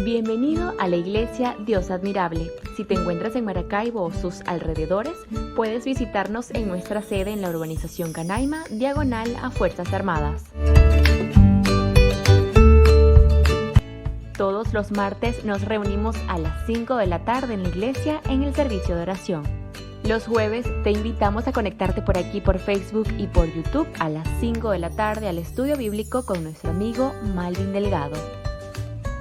Bienvenido a la Iglesia Dios Admirable. Si te encuentras en Maracaibo o sus alrededores, puedes visitarnos en nuestra sede en la urbanización Canaima, diagonal a Fuerzas Armadas. Todos los martes nos reunimos a las 5 de la tarde en la iglesia en el servicio de oración. Los jueves te invitamos a conectarte por aquí por Facebook y por YouTube a las 5 de la tarde al estudio bíblico con nuestro amigo Malvin Delgado.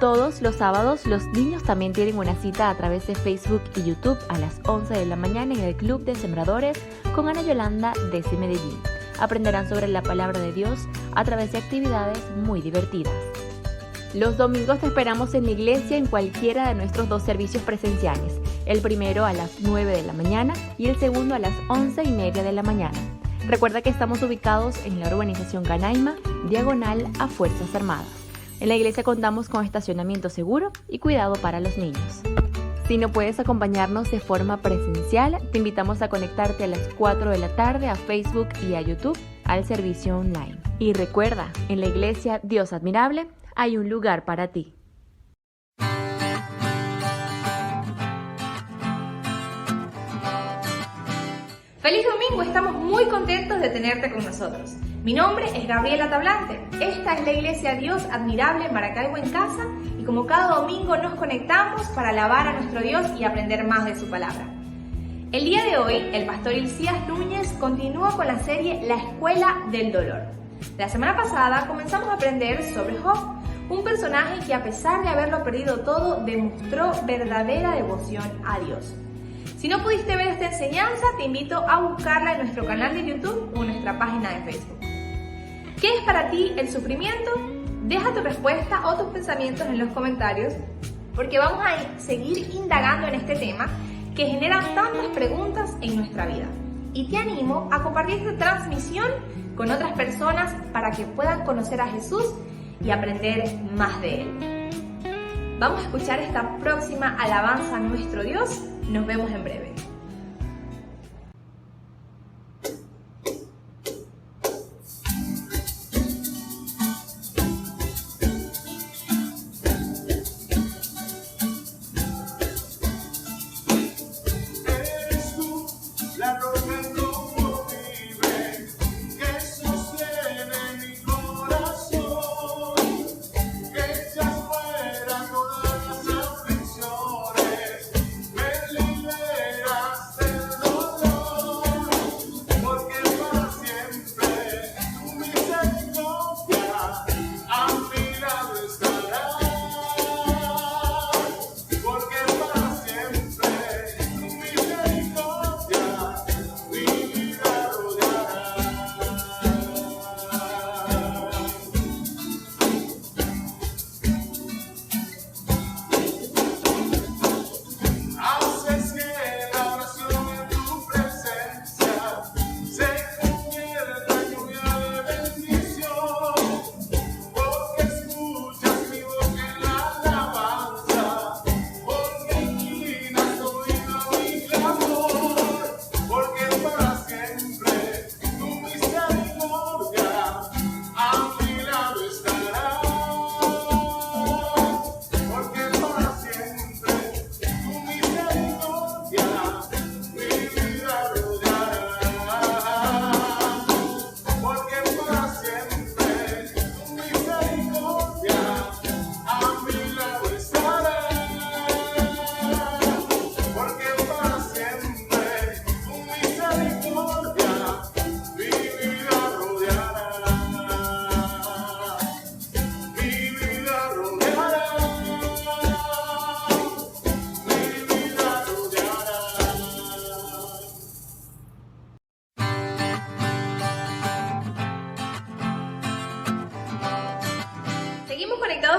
Todos los sábados los niños también tienen una cita a través de Facebook y YouTube a las 11 de la mañana en el Club de Sembradores con Ana Yolanda desde Medellín. Aprenderán sobre la palabra de Dios a través de actividades muy divertidas. Los domingos te esperamos en la iglesia en cualquiera de nuestros 2 servicios presenciales, el primero a las 9 de la mañana y el segundo a las 11:30 de la mañana. Recuerda que estamos ubicados en la urbanización Canaima, diagonal a Fuerzas Armadas. En la iglesia contamos con estacionamiento seguro y cuidado para los niños. Si no puedes acompañarnos de forma presencial, te invitamos a conectarte a las 4 de la tarde a Facebook y a YouTube al servicio online. Y recuerda, en la iglesia Dios Admirable hay un lugar para ti. ¡Feliz domingo! Estamos muy contentos de tenerte con nosotros. Mi nombre es Gabriela Tablante. Esta es la Iglesia Dios Admirable en Maracaibo en casa y como cada domingo nos conectamos para alabar a nuestro Dios y aprender más de su palabra. El día de hoy, el pastor Elías Núñez continúa con la serie La Escuela del Dolor. La semana pasada comenzamos a aprender sobre Job, un personaje que a pesar de haberlo perdido todo, demostró verdadera devoción a Dios. Si no pudiste ver esta enseñanza, te invito a buscarla en nuestro canal de YouTube o en nuestra página de Facebook. ¿Qué es para ti el sufrimiento? Deja tu respuesta o tus pensamientos en los comentarios, porque vamos a seguir indagando en este tema que genera tantas preguntas en nuestra vida. Y te animo a compartir esta transmisión con otras personas para que puedan conocer a Jesús y aprender más de Él. Vamos a escuchar esta próxima alabanza a nuestro Dios. Nos vemos en breve.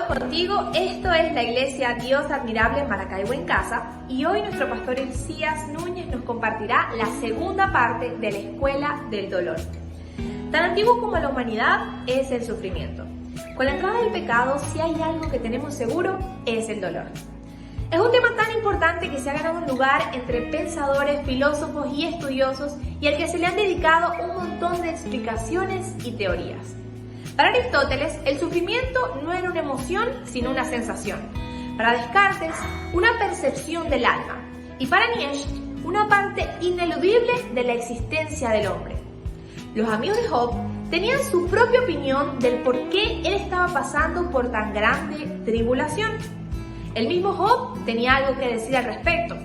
Contigo, esto es la Iglesia Dios Admirable en Maracaibo en casa y hoy nuestro pastor Elías Núñez nos compartirá la segunda parte de la Escuela del Dolor. Tan antiguo como la humanidad es el sufrimiento. Con la entrada del pecado, si hay algo que tenemos seguro, es el dolor. Es un tema tan importante que se ha ganado un lugar entre pensadores, filósofos y estudiosos y al que se le han dedicado un montón de explicaciones y teorías. Para Aristóteles, el sufrimiento no era una emoción, sino una sensación. para Descartes, una percepción del alma, y para Nietzsche, una parte ineludible de la existencia del hombre. Los amigos de Job tenían su propia opinión del por qué él estaba pasando por tan grande tribulación. El mismo Job tenía algo que decir al respecto,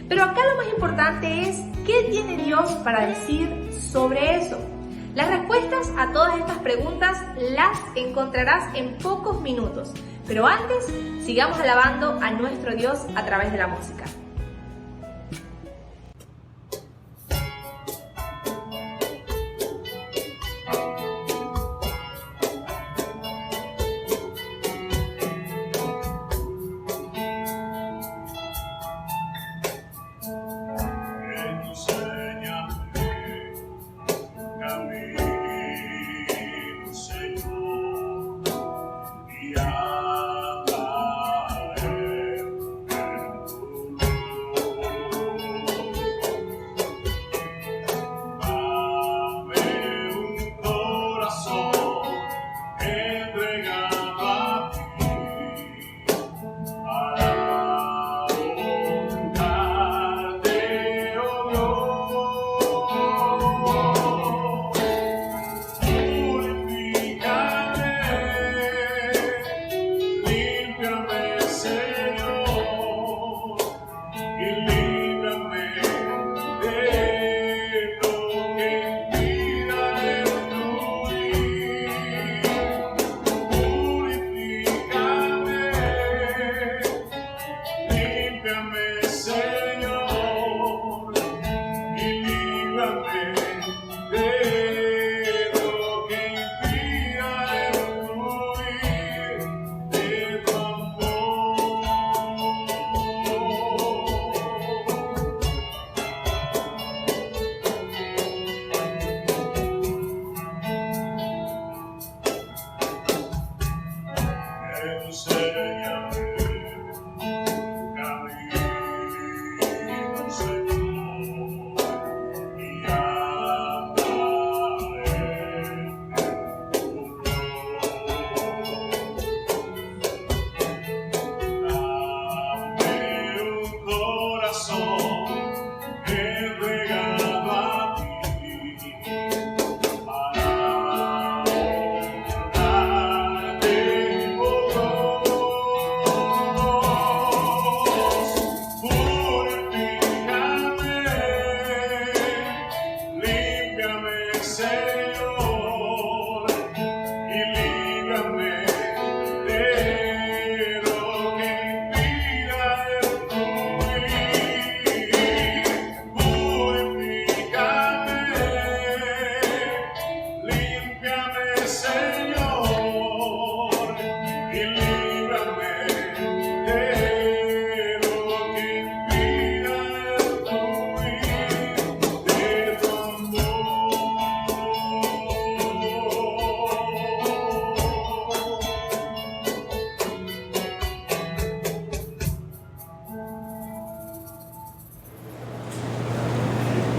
pero acá lo más importante es ¿qué tiene Dios para decir sobre eso? Las respuestas a todas estas preguntas las encontrarás en pocos minutos, pero antes sigamos alabando a nuestro Dios a través de la música.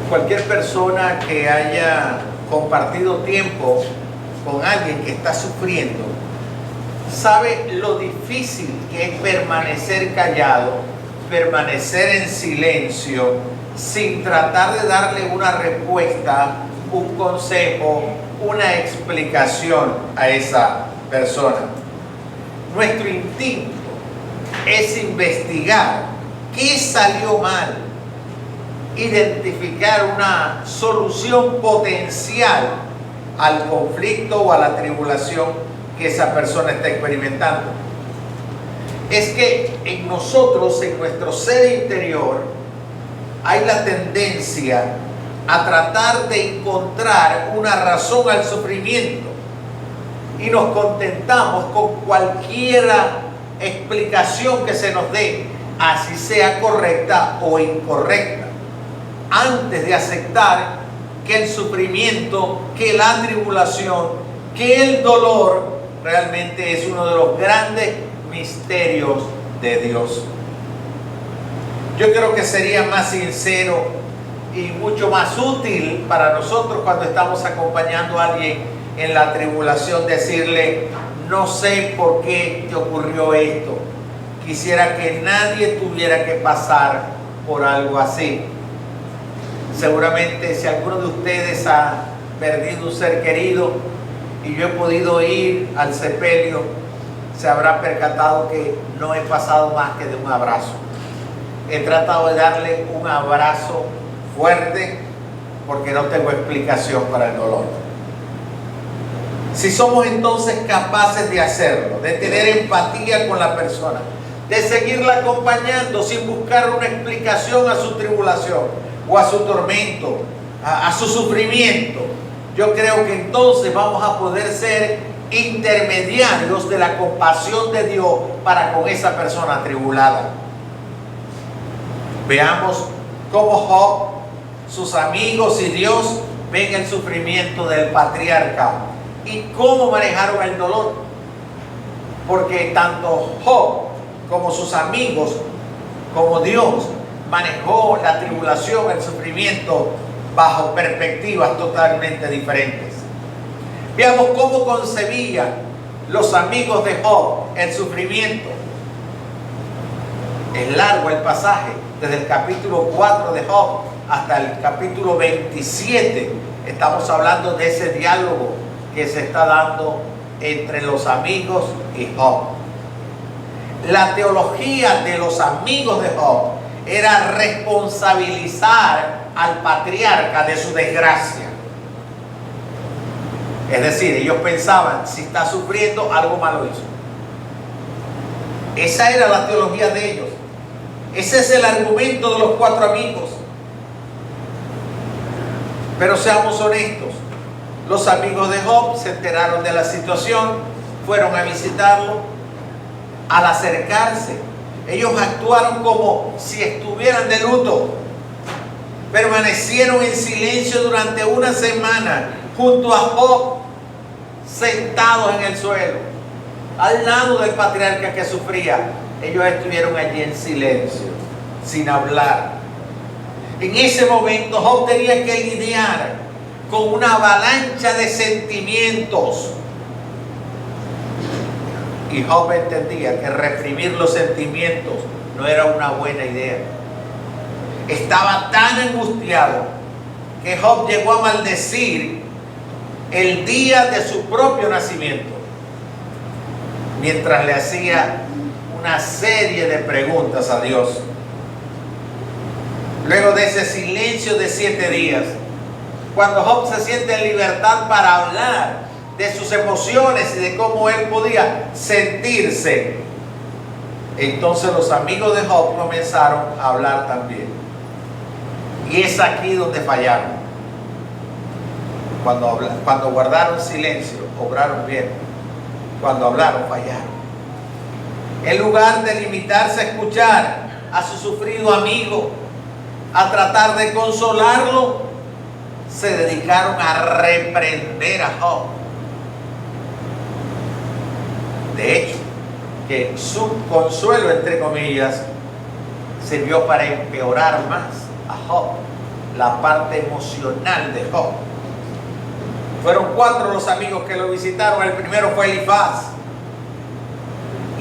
Cualquier persona que haya compartido tiempo con alguien que está sufriendo sabe lo difícil que es permanecer callado, permanecer en silencio, sin tratar de darle una respuesta, un consejo, una explicación a esa persona. Nuestro instinto es investigar qué salió mal, identificar una solución potencial al conflicto o a la tribulación que esa persona está experimentando. Es que en nosotros, en nuestro ser interior, hay la tendencia a tratar de encontrar una razón al sufrimiento y nos contentamos con cualquier explicación que se nos dé, así sea correcta o incorrecta, antes de aceptar que el sufrimiento, que la tribulación, que el dolor realmente es uno de los grandes misterios de Dios. Yo creo que sería más sincero y mucho más útil para nosotros cuando estamos acompañando a alguien en la tribulación decirle: no sé por qué te ocurrió esto, quisiera que nadie tuviera que pasar por algo así. Seguramente si alguno de ustedes ha perdido un ser querido y yo he podido ir al sepelio, se habrá percatado que no he pasado más que de un abrazo. He tratado de darle un abrazo fuerte porque no tengo explicación para el dolor. Si somos entonces capaces de hacerlo, de tener empatía con la persona, de seguirla acompañando sin buscar una explicación a su tribulación o a su tormento, a su sufrimiento, yo creo que entonces vamos a poder ser intermediarios de la compasión de Dios para con esa persona atribulada. Veamos cómo Job, sus amigos y Dios ven el sufrimiento del patriarca y cómo manejaron el dolor. Porque tanto Job como sus amigos, como Dios, manejó la tribulación, el sufrimiento bajo perspectivas totalmente diferentes. Veamos cómo concebían los amigos de Job el sufrimiento. Es largo el pasaje, desde el capítulo 4 de Job hasta el capítulo 27. Estamos hablando de ese diálogo que se está dando entre los amigos y Job. La teología de los amigos de Job era responsabilizar al patriarca de su desgracia. Es decir, ellos pensaban, si está sufriendo, algo malo hizo. Esa era la teología de ellos. Ese es el argumento de los 4 amigos. Pero seamos honestos, los amigos de Job se enteraron de la situación, fueron a visitarlo. Al acercarse, ellos actuaron como si estuvieran de luto. Permanecieron en silencio durante una semana junto a Job, sentados en el suelo, al lado del patriarca que sufría. Ellos estuvieron allí en silencio, sin hablar. En ese momento Job tenía que lidiar con una avalancha de sentimientos. Y Job entendía que reprimir los sentimientos no era una buena idea. Estaba tan angustiado que Job llegó a maldecir el día de su propio nacimiento, mientras le hacía una serie de preguntas a Dios. Luego de ese silencio de 7 días, cuando Job se siente en libertad para hablar de sus emociones y de cómo él podía sentirse, entonces los amigos de Job comenzaron a hablar también. Y es aquí donde fallaron. Cuando guardaron silencio, obraron bien. Cuando hablaron, fallaron. En lugar de limitarse a escuchar a su sufrido amigo, a tratar de consolarlo, se dedicaron a reprender a Job. De hecho, que su consuelo, entre comillas, sirvió para empeorar más a Job, la parte emocional de Job. Fueron 4 los amigos que lo visitaron. El primero fue Elifaz,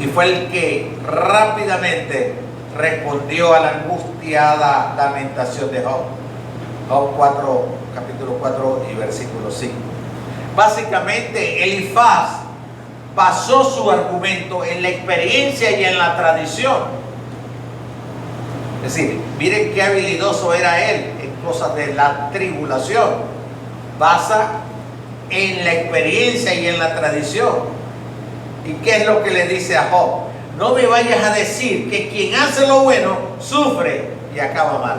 y fue el que rápidamente respondió a la angustiada lamentación de Job. Job 4, capítulo 4 y versículo 5. Básicamente, Elifaz basó su argumento en la experiencia y en la tradición. Es decir, miren qué habilidoso era él en cosas de la tribulación. Basa en la experiencia y en la tradición. ¿Y qué es lo que le dice a Job? No me vayas a decir que quien hace lo bueno sufre y acaba mal.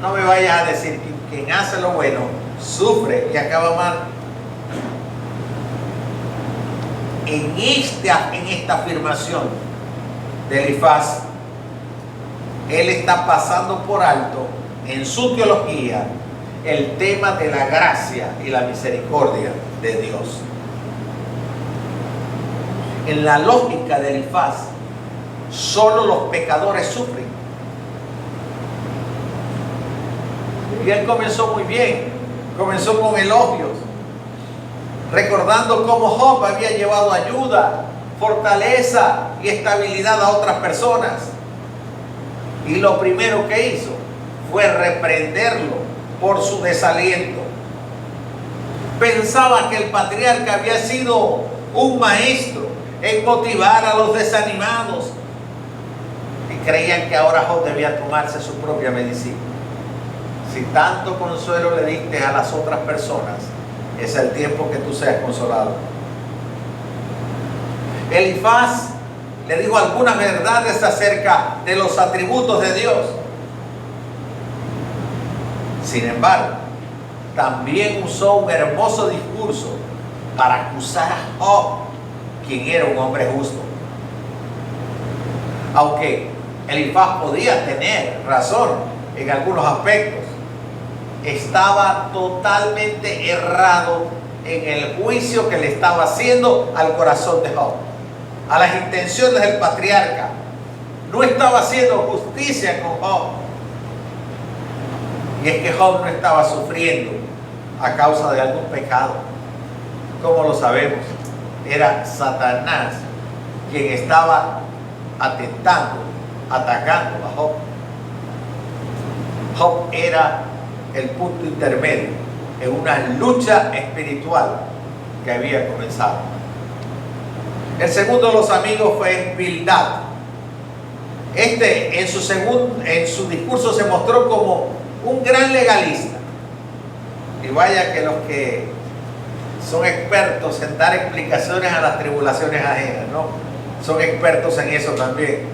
No me vayas a decir que quien hace lo bueno sufre y acaba mal. En esta afirmación de Elifaz, él está pasando por alto en su teología el tema de la gracia y la misericordia de Dios. En la lógica de Elifaz, solo los pecadores sufren. Y él comenzó muy bien, comenzó con elogios, recordando cómo Job había llevado ayuda fortaleza y estabilidad a otras personas. Y lo primero que hizo fue reprenderlo por su desaliento. Pensaba que el patriarca había sido un maestro en motivar a los desanimados y creían que ahora Job debía tomarse su propia medicina. Si tanto consuelo le diste a las otras personas, es el tiempo que tú seas consolado. Elifaz le dijo algunas verdades acerca de los atributos de Dios. Sin embargo, también usó un hermoso discurso para acusar a Job, quien era un hombre justo. Aunque Elifaz podía tener razón en algunos aspectos, estaba totalmente errado en el juicio que le estaba haciendo al corazón de Job, a las intenciones del patriarca. No estaba haciendo justicia con Job. Y es que Job no estaba sufriendo a causa de algún pecado. ¿Cómo lo sabemos? Era Satanás quien estaba atentando, atacando a Job. Job era el punto intermedio en una lucha espiritual que había comenzado. El segundo de los amigos fue Bildad. Este en su discurso se mostró como un gran legalista. Y vaya que los que son expertos en dar explicaciones a las tribulaciones ajenas, ¿no? Son expertos en eso también.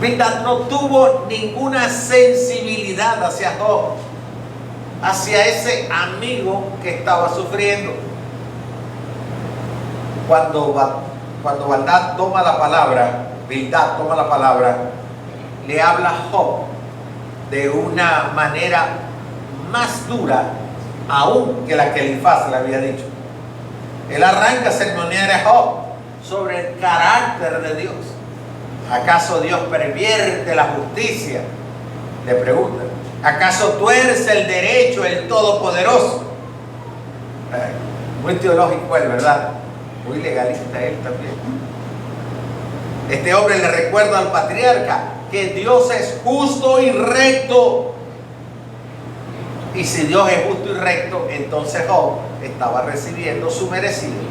Bildad no tuvo ninguna sensibilidad hacia Job, hacia ese amigo que estaba sufriendo. Cuando Bildad toma la palabra, le habla a Job de una manera más dura aún que la que Elifaz le había dicho. Él arranca a sermonear a Job sobre el carácter de Dios. ¿Acaso Dios pervierte la justicia? Le pregunta. ¿Acaso tuerce el derecho el Todopoderoso? Muy teológico él, ¿verdad? Muy legalista él también. Este hombre le recuerda al patriarca que Dios es justo y recto. Y si Dios es justo y recto, entonces Job estaba recibiendo su merecido.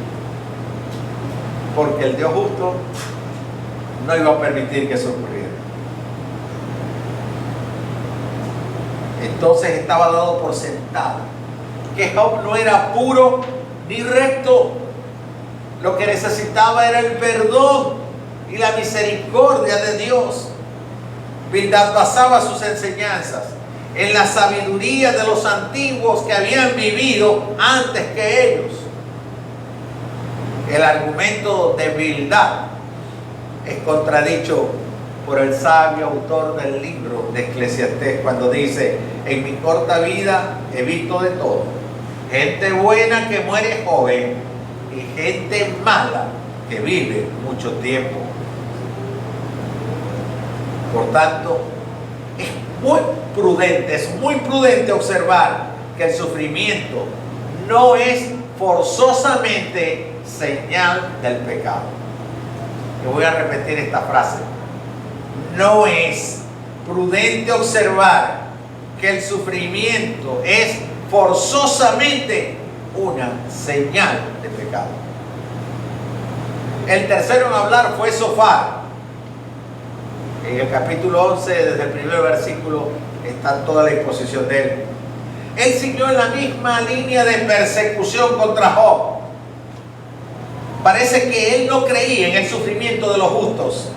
Porque el Dios justo no iba a permitir que eso ocurriera. Entonces estaba dado por sentado que Job no era puro ni recto. Lo que necesitaba era el perdón y la misericordia de Dios. Bildad basaba sus enseñanzas en la sabiduría de los antiguos que habían vivido antes que ellos. El argumento de Bildad es contradicho por el sabio autor del libro de Eclesiastés cuando dice: en mi corta vida he visto de todo, gente buena que muere joven y gente mala que vive mucho tiempo. Por tanto, es muy prudente observar que el sufrimiento no es forzosamente señal del pecado. Yo voy a repetir esta frase. No es prudente observar que el sufrimiento es forzosamente una señal de pecado. El tercero en hablar fue Sofar. En el capítulo 11, desde el primer versículo, está toda la exposición de él. Él siguió en la misma línea de persecución contra Job. Parece que él no creía en el sufrimiento de los justos.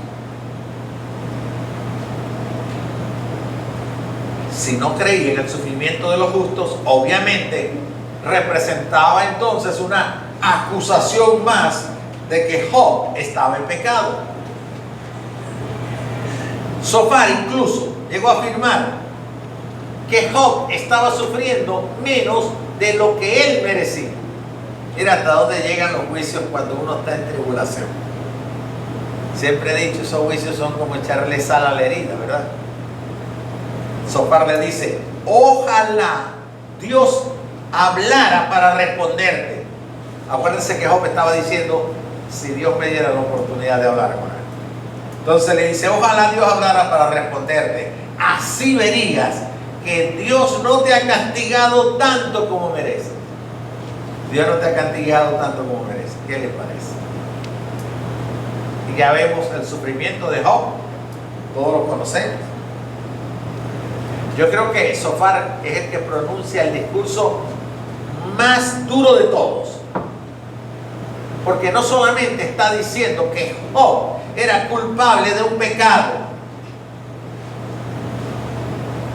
Si no creía en el sufrimiento de los justos, obviamente representaba entonces una acusación más de que Job estaba en pecado. Sofar incluso llegó a afirmar que Job estaba sufriendo menos de lo que él merecía. Mira hasta dónde llegan los juicios cuando uno está en tribulación. Siempre he dicho, esos juicios son como echarle sal a la herida, ¿verdad? Sofar le dice: ojalá Dios hablara para responderte. Acuérdense que Job estaba diciendo: si Dios me diera la oportunidad de hablar con él. Entonces le dice, ojalá Dios hablara para responderte. Así verías que Dios no te ha castigado tanto como mereces. Dios no te ha castigado tanto como mereces. ¿Qué les parece? Y ya vemos el sufrimiento de Job. Todos lo conocemos. Yo creo que Sofar es el que pronuncia el discurso más duro de todos. Porque no solamente está diciendo que Job era culpable de un pecado,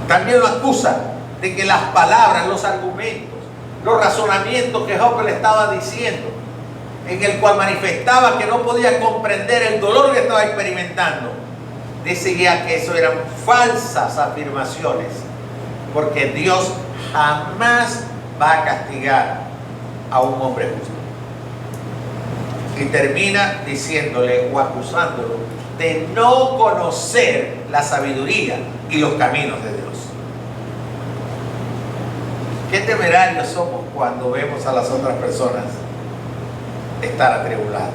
también lo acusa de que las palabras, los argumentos, los razonamientos que Job le estaba diciendo, en el cual manifestaba que no podía comprender el dolor que estaba experimentando, decía que eso eran falsas afirmaciones, porque Dios jamás va a castigar a un hombre justo. Y termina diciéndole o acusándolo de no conocer la sabiduría y los caminos de Dios. Qué temerarios somos cuando vemos a las otras personas estar atribuladas.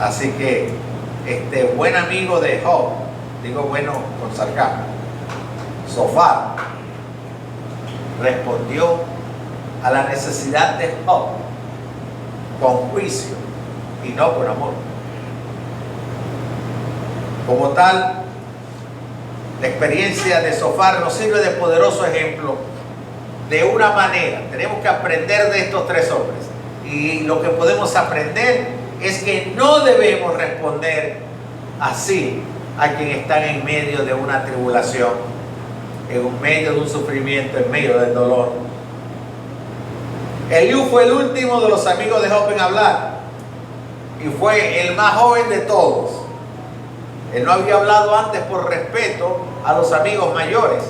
Así que este buen amigo de Job, digo bueno con sarcasmo, Sofar, respondió a la necesidad de Job con juicio y no con amor. Como tal, la experiencia de Sofar nos sirve de poderoso ejemplo de una manera. Tenemos que aprender de estos tres hombres, y lo que podemos aprender es que no debemos responder así a quienes están en medio de una tribulación, en medio de un sufrimiento, en medio del dolor. Eliú fue el último de los amigos de Job en hablar y fue el más joven de todos. Él no había hablado antes por respeto a los amigos mayores.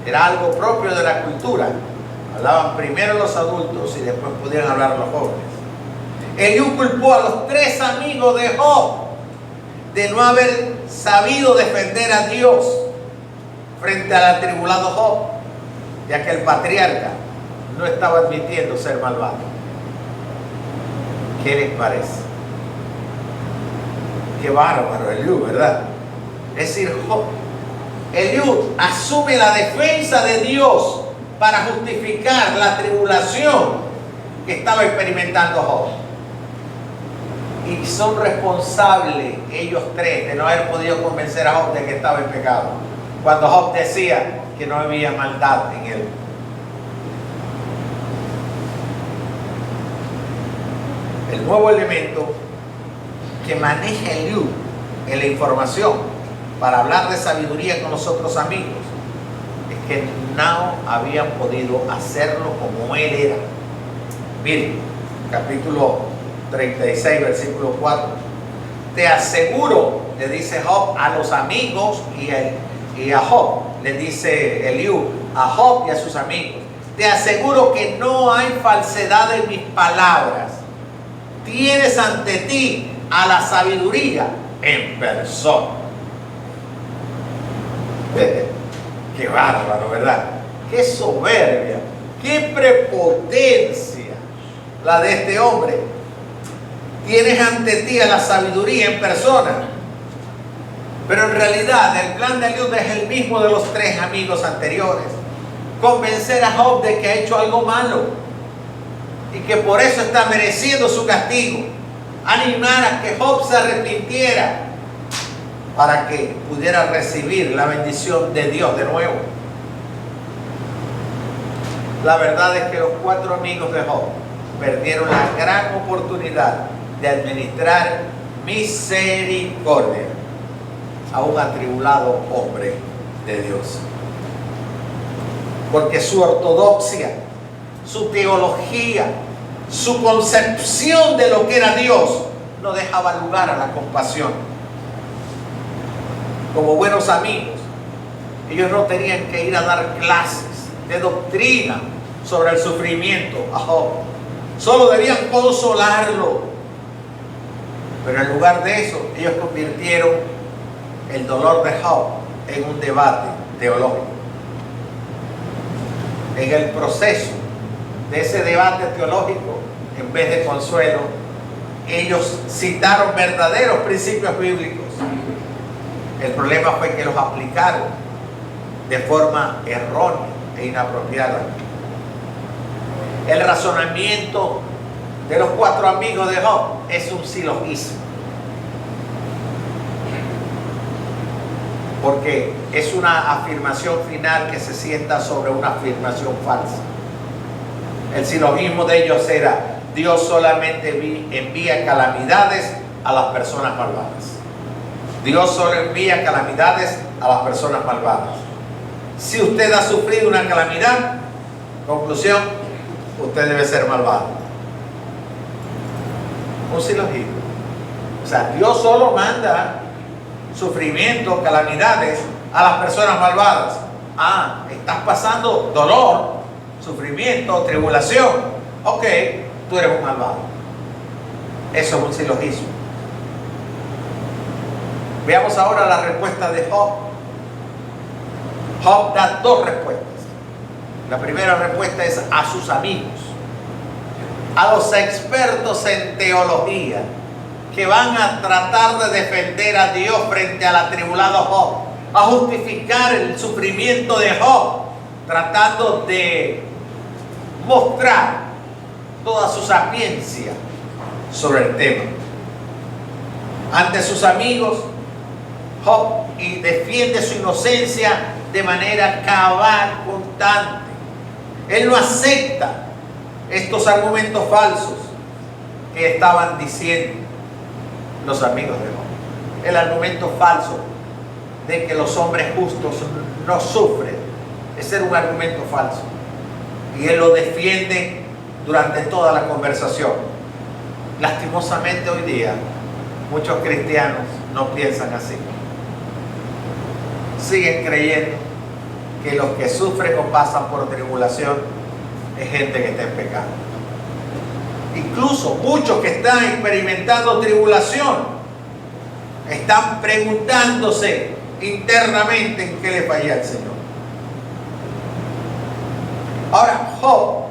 Era algo propio de la cultura. Hablaban primero los adultos y después podían hablar los jóvenes. Eliú culpó a los tres amigos de Job de no haber sabido defender a Dios frente al atribulado Job, ya que el patriarca no estaba admitiendo ser malvado. ¿Qué les parece? Qué bárbaro Eliú, ¿verdad? Es decir, Eliú asume la defensa de Dios para justificar la tribulación que estaba experimentando Job. Y son responsables ellos tres de no haber podido convencer a Job de que estaba en pecado, cuando Job decía que no había maldad en él. El nuevo elemento que maneja Eliú en la información para hablar de sabiduría con los otros amigos es que no habían podido hacerlo como él era. Miren, capítulo 36, versículo 4. Te aseguro, le dice Job a los amigos y a Job, le dice Eliú a Job y a sus amigos, te aseguro que no hay falsedad en mis palabras. Tienes ante ti a la sabiduría en persona. Qué bárbaro, ¿verdad? Qué soberbia, qué prepotencia la de este hombre. Tienes ante ti a la sabiduría en persona. Pero en realidad el plan de Eliú es el mismo de los tres amigos anteriores: convencer a Job de que ha hecho algo malo y que por eso está mereciendo su castigo. Animar a que Job se arrepintiera para que pudiera recibir la bendición de Dios de nuevo. La verdad es que los cuatro amigos de Job perdieron la gran oportunidad de administrar misericordia a un atribulado hombre de Dios. Porque su ortodoxia, su teología, su concepción de lo que era Dios no dejaba lugar a la compasión. Como buenos amigos, ellos no tenían que ir a dar clases de doctrina sobre el sufrimiento a Job. Solo debían consolarlo. Pero en lugar de eso, ellos convirtieron el dolor de Job en un debate teológico. En el proceso de ese debate teológico, en vez de consuelo, ellos citaron verdaderos principios bíblicos. El problema fue que los aplicaron de forma errónea e inapropiada. El razonamiento de los 4 amigos de Job es un silogismo, porque es una afirmación final que se sienta sobre una afirmación falsa. El silogismo de ellos era: Dios solamente envía calamidades a las personas malvadas. Dios solo envía calamidades a las personas malvadas. Si usted ha sufrido una calamidad, conclusión, usted debe ser malvado. Un silogismo. O sea, Dios solo manda sufrimiento, calamidades a las personas malvadas. Ah, estás pasando dolor, sufrimiento, tribulación. Ok, tú eres un malvado. Eso es un silogismo. Veamos ahora la respuesta de Job. Job da 2 respuestas. La primera respuesta es a sus amigos, a los expertos en teología, que van a tratar de defender a Dios frente al atribulado Job, a justificar el sufrimiento de Job, tratando de mostrar toda su sapiencia sobre el tema. Ante sus amigos, Job defiende su inocencia de manera cabal, constante. Él no acepta estos argumentos falsos que estaban diciendo los amigos de Job. El argumento falso de que los hombres justos no sufren, ese era un argumento falso. Y él lo defiende durante toda la conversación. Lastimosamente hoy día, muchos cristianos no piensan así. Siguen creyendo que los que sufren o pasan por tribulación es gente que está en pecado. Incluso muchos que están experimentando tribulación están preguntándose internamente en qué le falla al Señor. Ahora, Job,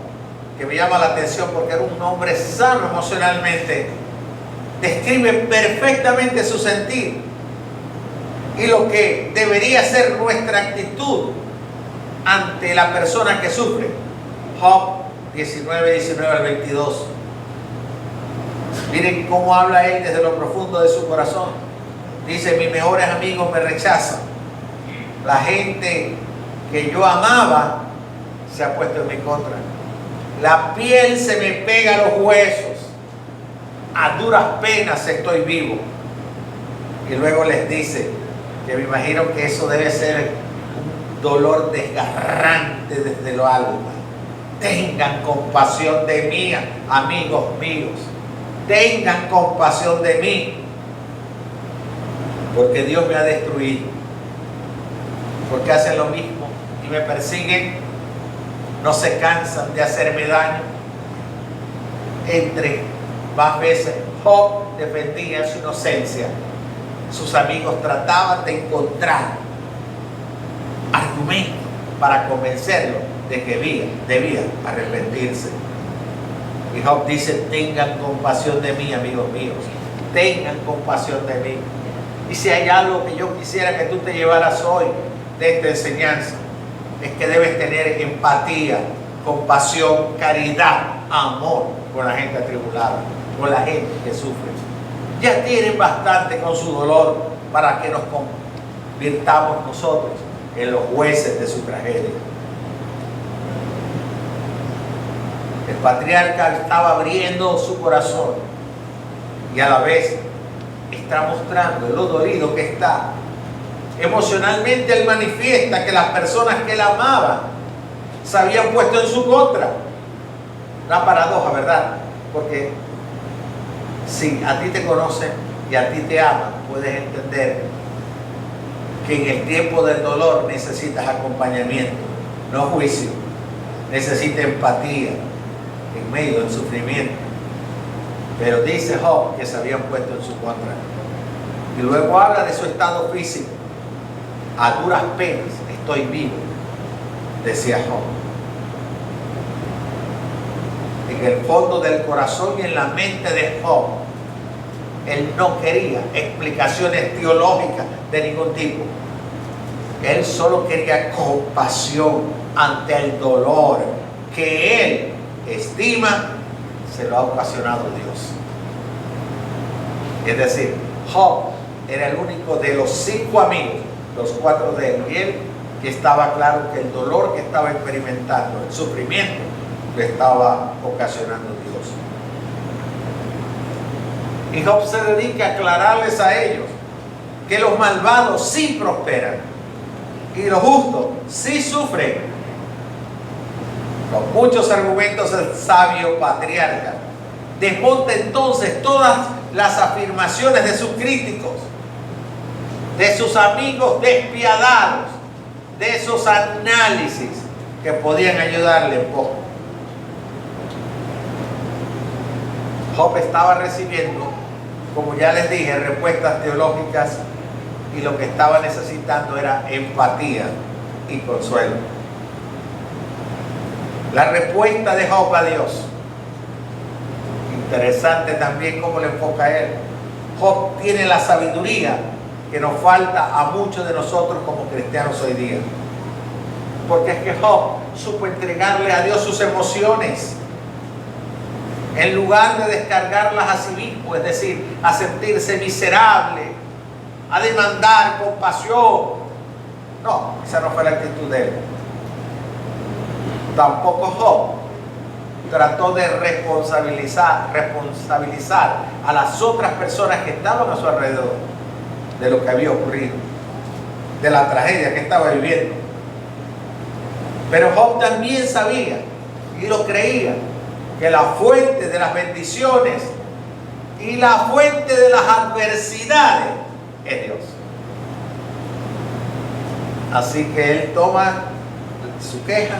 que me llama la atención porque era un hombre sano emocionalmente, describe perfectamente su sentir y lo que debería ser nuestra actitud ante la persona que sufre. Job 19 al 22. Miren cómo habla él desde lo profundo de su corazón. Dice: mis mejores amigos me rechazan. La gente que yo amaba se ha puesto en mi contra. La piel se me pega a los huesos. A duras penas estoy vivo. Y luego les dice que me imagino que eso debe ser un dolor desgarrante desde lo alto. Tengan compasión de mí, amigos míos. Tengan compasión de mí, porque Dios me ha destruido. Porque hacen lo mismo y me persiguen, no se cansan de hacerme daño. Entre más veces Job defendía su inocencia, sus amigos trataban de encontrar argumentos para convencerlo de que debía arrepentirse. Y Job dice: tengan compasión de mí, amigos míos. Tengan compasión de mí. Y si hay algo que yo quisiera que tú te llevaras hoy de esta enseñanza, es que debes tener empatía, compasión, caridad, amor con la gente atribulada, con la gente que sufre. Ya tienen bastante con su dolor para que nos convirtamos nosotros en los jueces de su tragedia. El patriarca estaba abriendo su corazón y a la vez está mostrando lo dolido que está. Emocionalmente él manifiesta que las personas que él amaba se habían puesto en su contra. Una paradoja, ¿verdad? Porque si a ti te conocen y a ti te aman, puedes entender que en el tiempo del dolor necesitas acompañamiento, no juicio. Necesitas empatía en medio del sufrimiento. Pero dice Job que se habían puesto en su contra. Y luego habla de su estado físico. A duras penas estoy vivo, decía Job. En en el fondo del corazón y en la mente de Job, él no quería explicaciones teológicas de ningún tipo. Él solo quería compasión ante el dolor que él estima se lo ha ocasionado Dios. Es decir, Job era el único de los 5 amigos, los 4 de él y él, que estaba claro que el dolor que estaba experimentando, el sufrimiento, lo estaba ocasionando Dios. Y Job se dedica a aclararles a ellos que los malvados sí prosperan y los justos sí sufren. Con muchos argumentos el sabio patriarca desmonta entonces todas las afirmaciones de sus críticos, de sus amigos despiadados, de esos análisis que podían ayudarle un poco. Job estaba recibiendo, como ya les dije, respuestas teológicas, y lo que estaba necesitando era empatía y consuelo. La respuesta de Job a Dios, interesante también cómo le enfoca a él. Job tiene la sabiduría que nos falta a muchos de nosotros como cristianos hoy día, porque es que Job supo entregarle a Dios sus emociones en lugar de descargarlas a sí mismo, es decir, a sentirse miserable, a demandar compasión. No, esa no fue la actitud de él. Tampoco Job trató de responsabilizar a las otras personas que estaban a su alrededor de lo que había ocurrido, de la tragedia que estaba viviendo. Pero Job también sabía y lo creía, que la fuente de las bendiciones y la fuente de las adversidades es Dios. Así que él toma su queja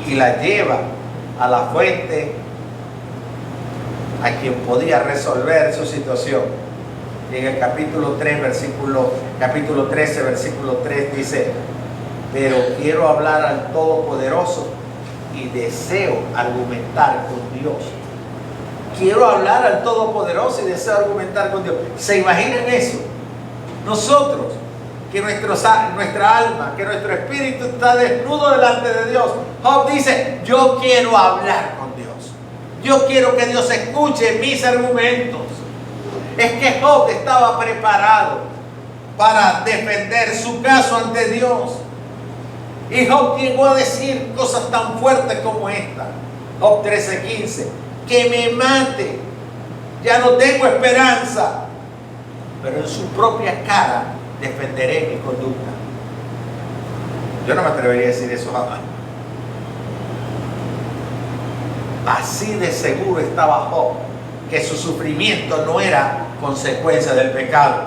y la lleva a la fuente, a quien podía resolver su situación. Y en el capítulo 13, versículo 3 dice: pero quiero hablar al Todopoderoso y deseo argumentar con Dios. Quiero hablar al Todopoderoso y deseo argumentar con Dios. ¿Se imaginan eso? Nosotros, que nuestra alma, que nuestro espíritu está desnudo delante de Dios. Job dice: yo quiero hablar con Dios. Yo quiero que Dios escuche mis argumentos. Es que Job estaba preparado para defender su caso ante Dios. Y Job llegó a decir cosas tan fuertes como esta. Job 13:15: que me mate, ya no tengo esperanza, pero en su propia cara defenderé mi conducta. Yo no me atrevería a decir eso jamás. Así de seguro estaba Job que su sufrimiento no era consecuencia del pecado,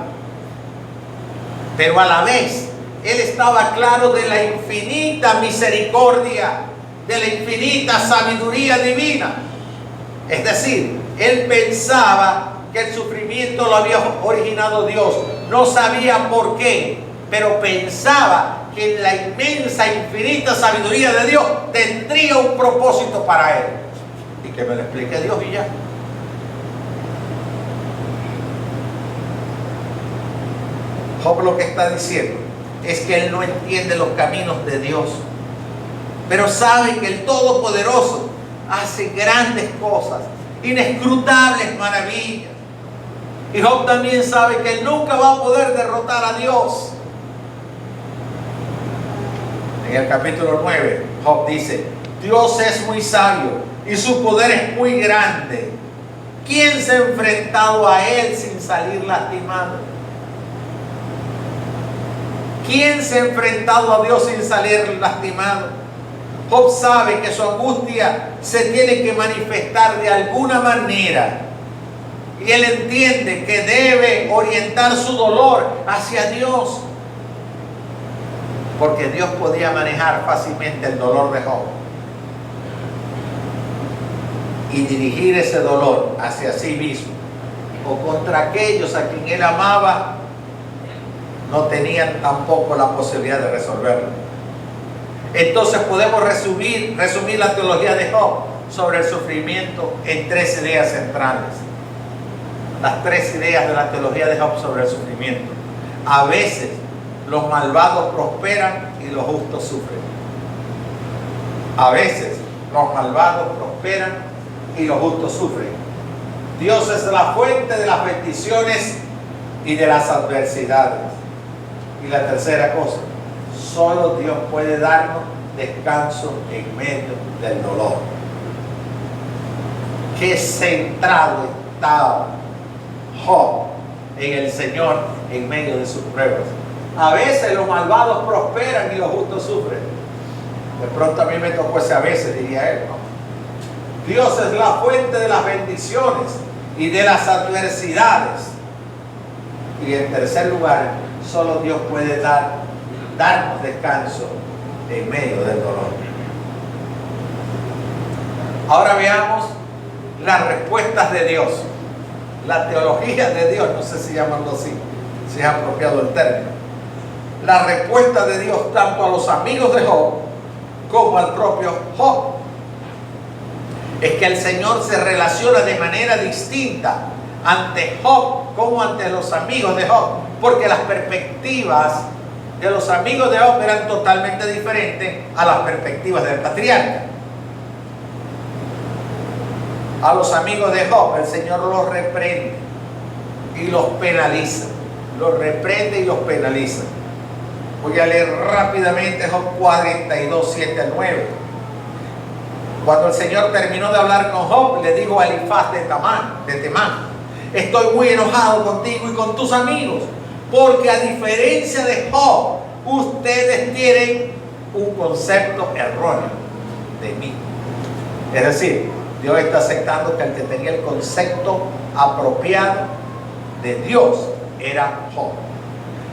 pero a la vez él estaba claro de la infinita misericordia, de la infinita sabiduría divina. Es decir, él pensaba que el sufrimiento lo había originado Dios. No sabía por qué, pero pensaba que la inmensa, infinita sabiduría de Dios tendría un propósito para él. Y que me lo explique Dios y ya. Job lo que está diciendo es que él no entiende los caminos de Dios, pero sabe que el Todopoderoso hace grandes cosas, inescrutables maravillas. Y Job también sabe que él nunca va a poder derrotar a Dios. En el capítulo 9, Job dice: Dios es muy sabio y su poder es muy grande. ¿Quién se ha enfrentado a él sin salir lastimado? ¿Quién se ha enfrentado a Dios sin salir lastimado? Job sabe que su angustia se tiene que manifestar de alguna manera. Y él entiende que debe orientar su dolor hacia Dios. Porque Dios podía manejar fácilmente el dolor de Job y dirigir ese dolor hacia sí mismo o contra aquellos a quien él amaba. No tenían tampoco la posibilidad de resolverlo. Entonces podemos resumir la teología de Job. sobre el sufrimiento en 3 ideas centrales. Las 3 ideas de la teología de Job sobre el sufrimiento. A veces los malvados prosperan y los justos sufren. A veces los malvados prosperan y los justos sufren. Dios es la fuente de las bendiciones y de las adversidades. Y la tercera cosa, solo Dios puede darnos descanso en medio del dolor. Qué centrado estaba Job en el Señor en medio de sus pruebas. A veces los malvados prosperan y los justos sufren. De pronto a mí me tocó ese a veces, diría él, ¿no? Dios es la fuente de las bendiciones y de las adversidades. Y en tercer lugar, solo Dios puede darnos descanso en medio del dolor. Ahora veamos las respuestas de Dios. La teología de Dios, no sé si llamarlo así, si es apropiado el término. La respuesta de Dios tanto a los amigos de Job como al propio Job. Es que el Señor se relaciona de manera distinta ante Job como ante los amigos de Job, porque las perspectivas de los amigos de Job eran totalmente diferentes a las perspectivas del patriarca. A los amigos de Job el Señor los reprende y los penaliza. Los reprende y los penaliza. Voy a leer rápidamente Job 42, 7 al 9. Cuando el Señor terminó de hablar con Job, le dijo a Elifaz de Temán: estoy muy enojado contigo y con tus amigos, porque a diferencia de Job, ustedes tienen un concepto erróneo de mí. Es decir, Dios está aceptando que el que tenía el concepto apropiado de Dios era Job.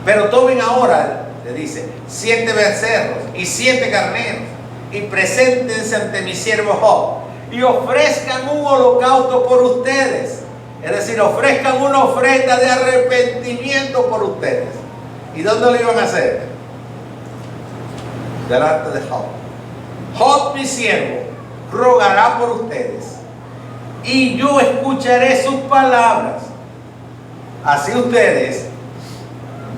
Pero tomen ahora, le dice, 7 becerros y 7 carneros, y preséntense ante mi siervo Job, y ofrezcan un holocausto por ustedes. Es decir, ofrezcan una ofrenda de arrepentimiento por ustedes. ¿Y dónde lo iban a hacer? Delante de Job. Job, mi siervo, rogará por ustedes, y yo escucharé sus palabras. Así ustedes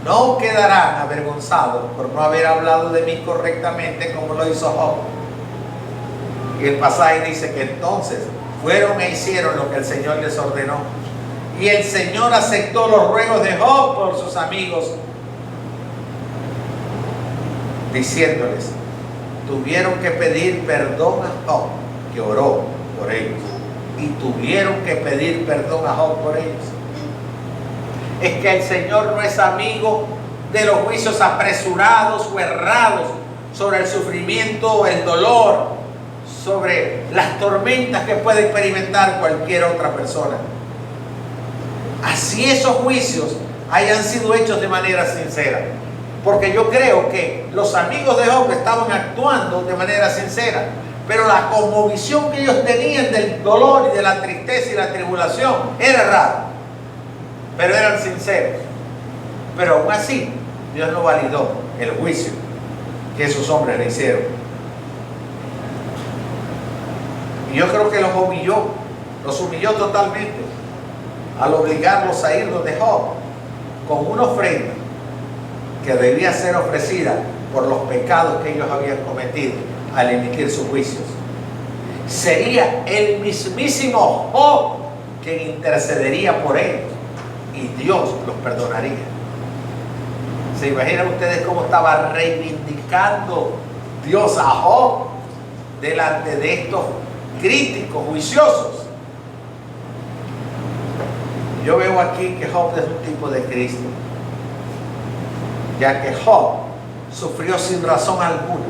no quedarán avergonzados por no haber hablado de mí correctamente como lo hizo Job. Y el pasaje dice que entonces fueron e hicieron lo que el Señor les ordenó. Y el Señor aceptó los ruegos de Job por sus amigos, diciéndoles: tuvieron que pedir perdón a Job, que oró por ellos. Y tuvieron que pedir perdón a Job por ellos. Es que el Señor no es amigo de los juicios apresurados o errados sobre el sufrimiento, el dolor, sobre las tormentas que puede experimentar cualquier otra persona. Así esos juicios hayan sido hechos de manera sincera. Porque yo creo que los amigos de Job estaban actuando de manera sincera, pero la cosmovisión que ellos tenían del dolor y de la tristeza y la tribulación era errada. Pero eran sinceros. Pero aún así, Dios no validó el juicio que esos hombres le hicieron. Y yo creo que los humilló totalmente al obligarlos a ir donde Job con una ofrenda que debía ser ofrecida por los pecados que ellos habían cometido al emitir sus juicios. Sería el mismísimo Job quien intercedería por ellos y Dios los perdonaría. ¿Se imaginan ustedes cómo estaba reivindicando Dios a Job delante de estos críticos juiciosos? Yo veo aquí que Job es un tipo de Cristo, ya que Job sufrió sin razón alguna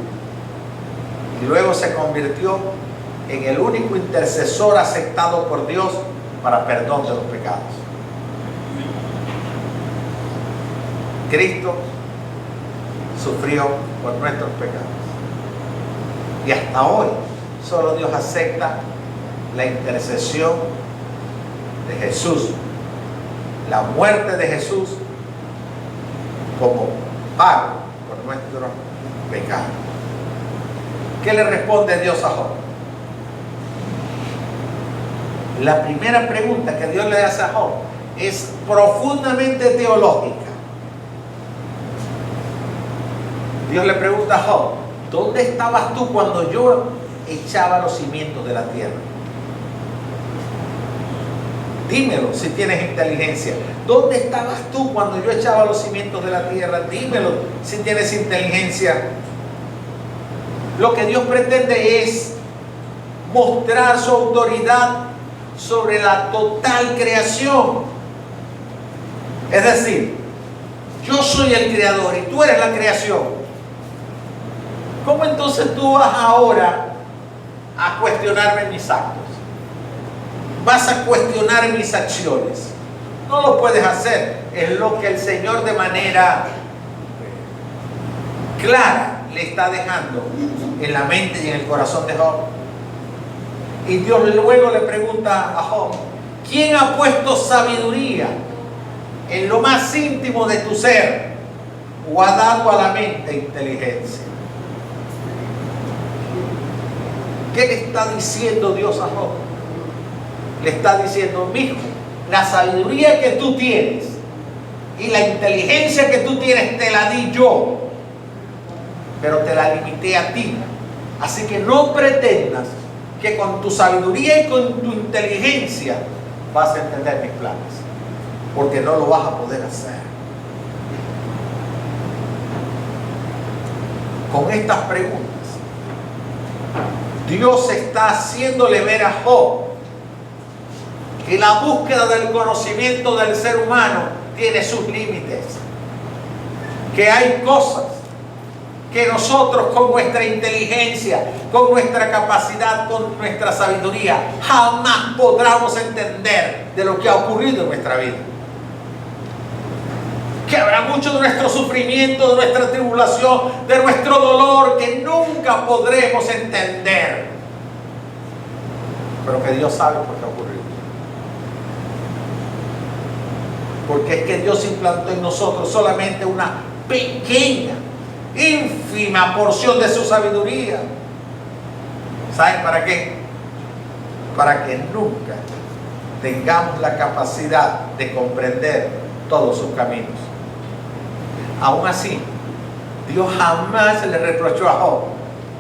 y luego se convirtió en el único intercesor aceptado por Dios para perdón de los pecados. Cristo sufrió por nuestros pecados y hasta hoy solo Dios acepta la intercesión de Jesús, la muerte de Jesús como pago por nuestro pecado. ¿Qué le responde Dios a Job? La primera pregunta que Dios le hace a Job es profundamente teológica. Dios le pregunta a Job: ¿dónde estabas tú cuando yo echaba los cimientos de la tierra? Dímelo si tienes inteligencia. ¿Dónde estabas tú cuando yo echaba los cimientos de la tierra? Dímelo si tienes inteligencia. Lo que Dios pretende es mostrar su autoridad sobre la total creación. Es decir, yo soy el creador y tú eres la creación. ¿Cómo entonces tú vas ahora a cuestionarme mis actos? Vas a cuestionar mis acciones. No lo puedes hacer. Es lo que el Señor de manera clara le está dejando en la mente y en el corazón de Job. Y Dios luego le pregunta a Job: ¿quién ha puesto sabiduría en lo más íntimo de tu ser, o ha dado a la mente inteligencia? ¿Qué le está diciendo Dios a Job? Le está diciendo: mijo, la sabiduría que tú tienes y la inteligencia que tú tienes te la di yo, pero te la limité a ti. Así que no pretendas que con tu sabiduría y con tu inteligencia vas a entender mis planes, porque no lo vas a poder hacer. Con estas preguntas, Dios está haciéndole ver a Job que la búsqueda del conocimiento del ser humano tiene sus límites, que hay cosas que nosotros con nuestra inteligencia, con nuestra capacidad, con nuestra sabiduría, jamás podremos entender de lo que ha ocurrido en nuestra vida. Que habrá mucho de nuestro sufrimiento, de nuestra tribulación, de nuestro dolor, que nunca podremos entender, pero que Dios sabe por qué ha ocurrido. Porque es que Dios implantó en nosotros solamente una pequeña, ínfima porción de su sabiduría. ¿Saben para qué? Para que nunca tengamos la capacidad de comprender todos sus caminos. Aún así, Dios jamás le reprochó a Job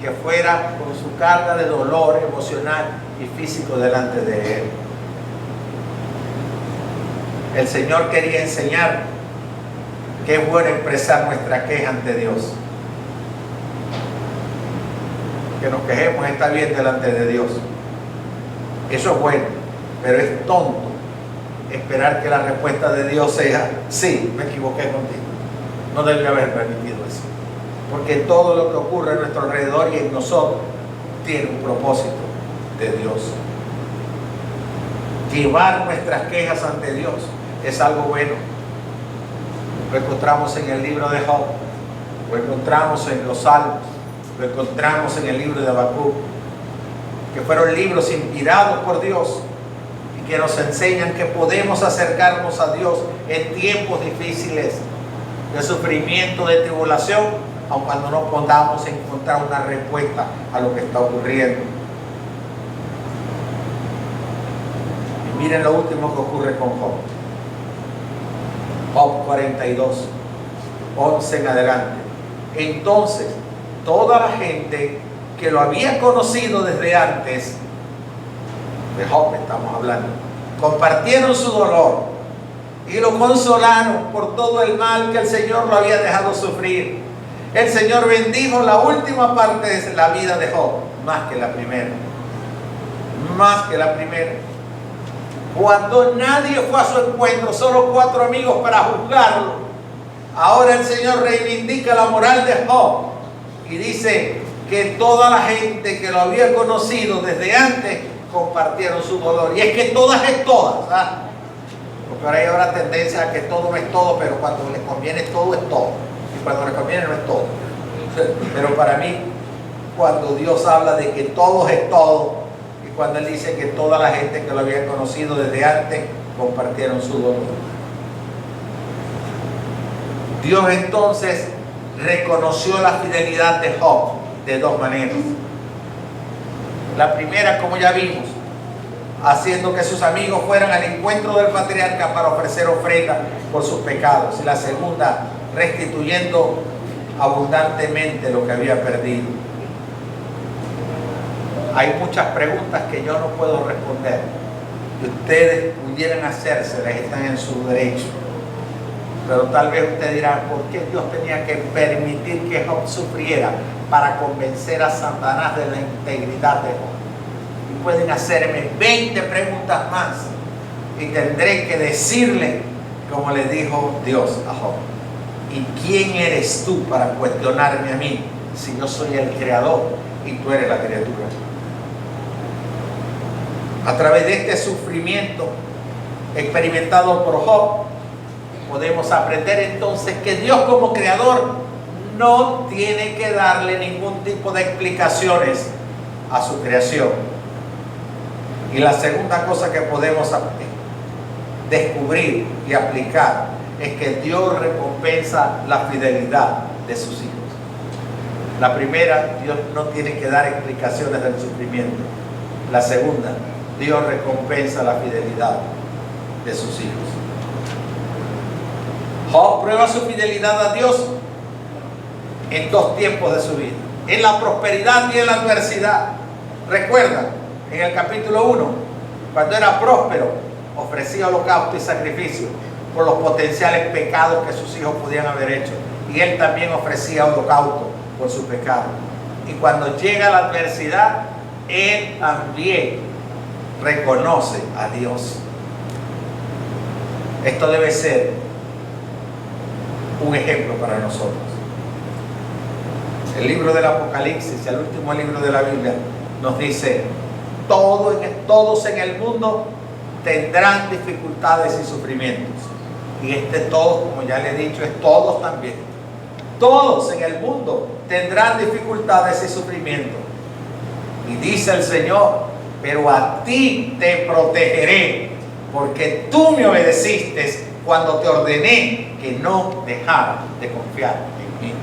que fuera con su carga de dolor emocional y físico delante de él. El Señor quería enseñar que es bueno expresar nuestra queja ante Dios. Que nos quejemos está bien delante de Dios. Eso es bueno, pero es tonto esperar que la respuesta de Dios sea: sí, me equivoqué contigo. No debe haber permitido eso. Porque todo lo que ocurre a nuestro alrededor y en nosotros tiene un propósito de Dios. Llevar nuestras quejas ante Dios es algo bueno. Lo encontramos en el libro de Job, lo encontramos en los Salmos, lo encontramos en el libro de Habacuc, que fueron libros inspirados por Dios y que nos enseñan que podemos acercarnos a Dios en tiempos difíciles de sufrimiento, de tribulación, aun cuando no podamos encontrar una respuesta a lo que está ocurriendo. Y miren lo último que ocurre con Job. Job 42, 11 en adelante. Entonces, toda la gente que lo había conocido desde antes, de Job estamos hablando, compartieron su dolor y lo consolaron por todo el mal que el Señor lo había dejado sufrir. El Señor bendijo la última parte de la vida de Job, más que la primera. Más que la primera. Cuando nadie fue a su encuentro, solo 4 amigos para juzgarlo, ahora el Señor reivindica la moral de Job y dice que toda la gente que lo había conocido desde antes compartieron su dolor. Y es que todas es todas, ¿sabes? Porque ahora hay ahora tendencia a que todo no es todo, pero cuando les conviene todo es todo, y cuando les conviene no es todo. Pero para mí, cuando Dios habla de que todo es todo, y cuando Él dice que toda la gente que lo había conocido desde antes compartieron su dolor, Dios entonces reconoció la fidelidad de Job de 2 maneras. La primera, como ya vimos, haciendo que sus amigos fueran al encuentro del patriarca para ofrecer ofrenda por sus pecados. Y la segunda, restituyendo abundantemente lo que había perdido. Hay muchas preguntas que yo no puedo responder, que ustedes pudieran hacérselas, están en su derecho. Pero tal vez ustedes dirán, ¿por qué Dios tenía que permitir que Job sufriera para convencer a Satanás de la integridad de Job? Y pueden hacerme 20 preguntas más y tendré que decirle, como le dijo Dios a Job: ¿y quién eres tú para cuestionarme a mí si yo soy el creador y tú eres la criatura? A través de este sufrimiento experimentado por Job, podemos aprender entonces que Dios como creador no tiene que darle ningún tipo de explicaciones a su creación. Y la segunda cosa que podemos descubrir y aplicar es que Dios recompensa la fidelidad de sus hijos. La primera, Dios no tiene que dar explicaciones del sufrimiento. La segunda, Dios recompensa la fidelidad de sus hijos. Job prueba su fidelidad a Dios en dos tiempos de su vida: en la prosperidad y en la adversidad. Recuerda, en el capítulo 1, cuando era próspero, ofrecía holocausto y sacrificio por los potenciales pecados que sus hijos podían haber hecho. Y él también ofrecía holocausto por su pecado. Y cuando llega la adversidad, él también reconoce a Dios. Esto debe ser un ejemplo para nosotros. El libro del Apocalipsis, el último libro de la Biblia, nos dice: todos en el mundo tendrán dificultades y sufrimientos. Y todos, como ya le he dicho, es todos también. Todos en el mundo tendrán dificultades y sufrimientos. Y dice el Señor: pero a ti te protegeré, porque tú me obedeciste cuando te ordené que no dejara de confiar en mí.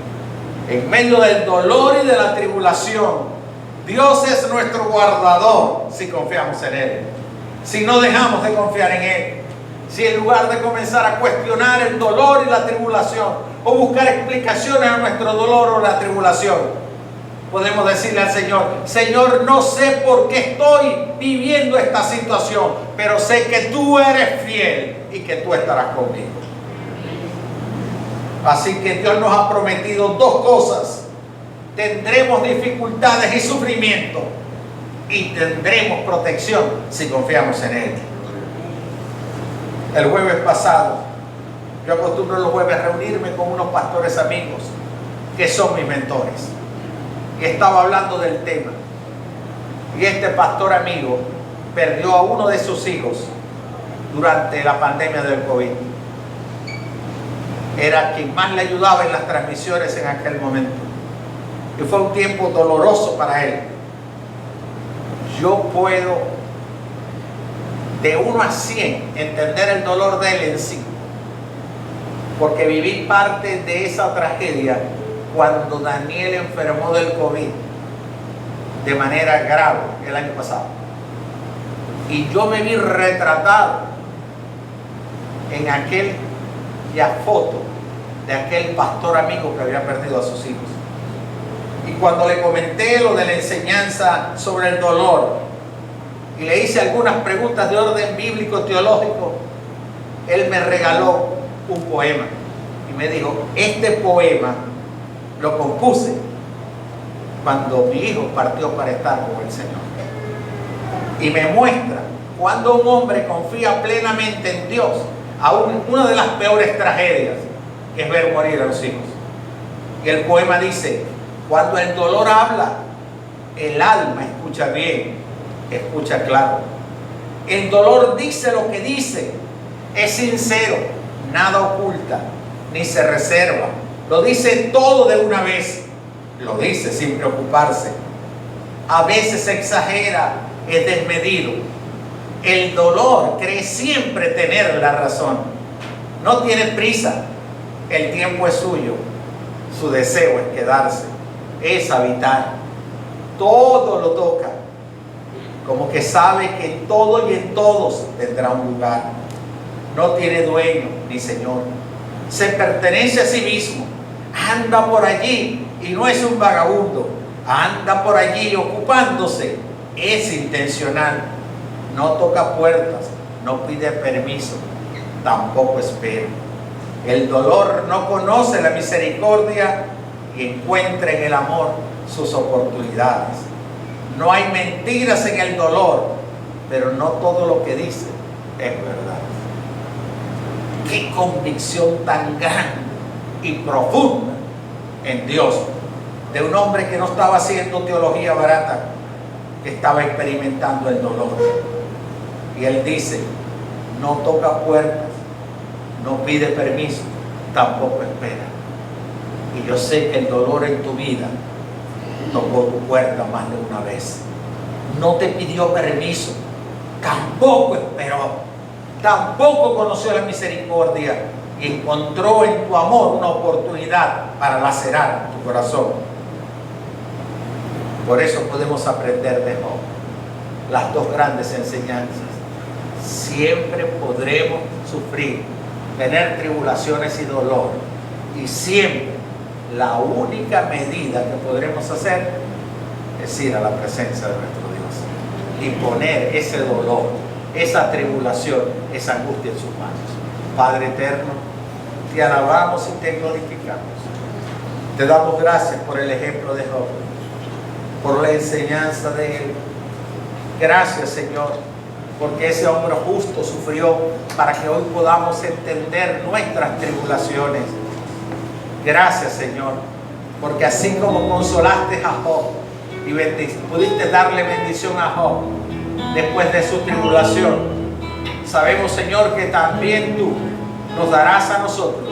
En medio del dolor y de la tribulación, Dios es nuestro guardador si confiamos en Él. Si no dejamos de confiar en Él, si en lugar de comenzar a cuestionar el dolor y la tribulación o buscar explicaciones a nuestro dolor o la tribulación, podemos decirle al Señor: Señor, no sé por qué estoy viviendo esta situación, pero sé que tú eres fiel y que tú estarás conmigo. Así que Dios nos ha prometido dos cosas: tendremos dificultades y sufrimiento, y tendremos protección si confiamos en Él. El jueves pasado, yo acostumbro los jueves reunirme con unos pastores amigos que son mis mentores, y estaba hablando del tema. Y este pastor amigo perdió a uno de sus hijos durante la pandemia del COVID. Era quien más le ayudaba en las transmisiones en aquel momento. Y fue un tiempo doloroso para él. Yo puedo, de 1 a 100, entender el dolor de él en sí, porque viví parte de esa tragedia cuando Daniel enfermó del COVID de manera grave el año pasado. Y yo me vi retratado en aquella foto de aquel pastor amigo que había perdido a sus hijos. Y cuando le comenté lo de la enseñanza sobre el dolor y le hice algunas preguntas de orden bíblico, teológico, él me regaló un poema y me dijo: este poema lo compuse cuando mi hijo partió para estar con el Señor. Y me muestra cuando un hombre confía plenamente en Dios, aún una de las peores tragedias, que es ver morir a los hijos. Y el poema dice: cuando el dolor habla, el alma escucha bien, escucha claro. El dolor dice lo que dice, es sincero, nada oculta, ni se reserva. Lo dice todo de una vez, lo dice sin preocuparse. A veces exagera, es desmedido. El dolor cree siempre tener la razón. No tiene prisa, el tiempo es suyo. Su deseo es quedarse, es habitar. Todo lo toca, como que sabe que en todo y en todos tendrá un lugar. No tiene dueño ni señor. Se pertenece a sí mismo. Anda por allí y no es un vagabundo. Anda por allí ocupándose. Es intencional. No toca puertas, no pide permiso, tampoco espera. El dolor no conoce la misericordia y encuentra en el amor sus oportunidades. No hay mentiras en el dolor, pero no todo lo que dice es verdad. Qué convicción tan grande y profunda en Dios, de un hombre que no estaba haciendo teología barata, que estaba experimentando el dolor. Y él dice, no toca puertas, no pide permiso, tampoco espera. Y yo sé que el dolor en tu vida tocó tu puerta más de una vez. No te pidió permiso, tampoco esperó, tampoco conoció la misericordia y encontró en tu amor una oportunidad para lacerar tu corazón. Por eso podemos aprender de Job las dos grandes enseñanzas. Siempre podremos sufrir, tener tribulaciones y dolor, y siempre la única medida que podremos hacer es ir a la presencia de nuestro Dios y poner ese dolor, esa tribulación, esa angustia en sus manos. Padre eterno, te alabamos y te glorificamos. Te damos gracias por el ejemplo de Job, por la enseñanza de él. Gracias, Señor, porque ese hombre justo sufrió para que hoy podamos entender nuestras tribulaciones. Gracias, Señor, porque así como consolaste a Job y pudiste darle bendición a Job después de su tribulación, sabemos, Señor, que también tú nos darás a nosotros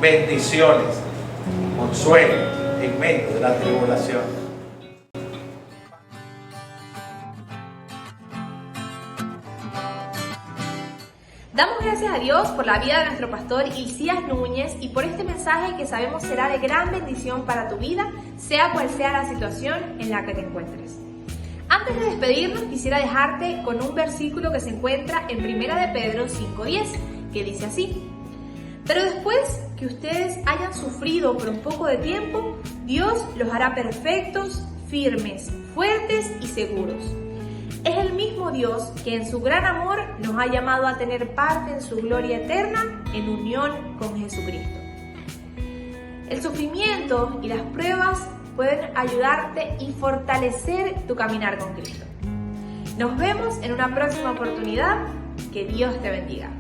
bendiciones, consuelo en medio de la tribulación. Damos gracias a Dios por la vida de nuestro pastor Hilcías Núñez y por este mensaje que sabemos será de gran bendición para tu vida, sea cual sea la situación en la que te encuentres. Antes de despedirnos, quisiera dejarte con un versículo que se encuentra en 1 de Pedro 5:10, que dice así: pero después que ustedes hayan sufrido por un poco de tiempo, Dios los hará perfectos, firmes, fuertes y seguros. Es el mismo Dios que en su gran amor nos ha llamado a tener parte en su gloria eterna en unión con Jesucristo. El sufrimiento y las pruebas pueden ayudarte y fortalecer tu caminar con Cristo. Nos vemos en una próxima oportunidad. Que Dios te bendiga.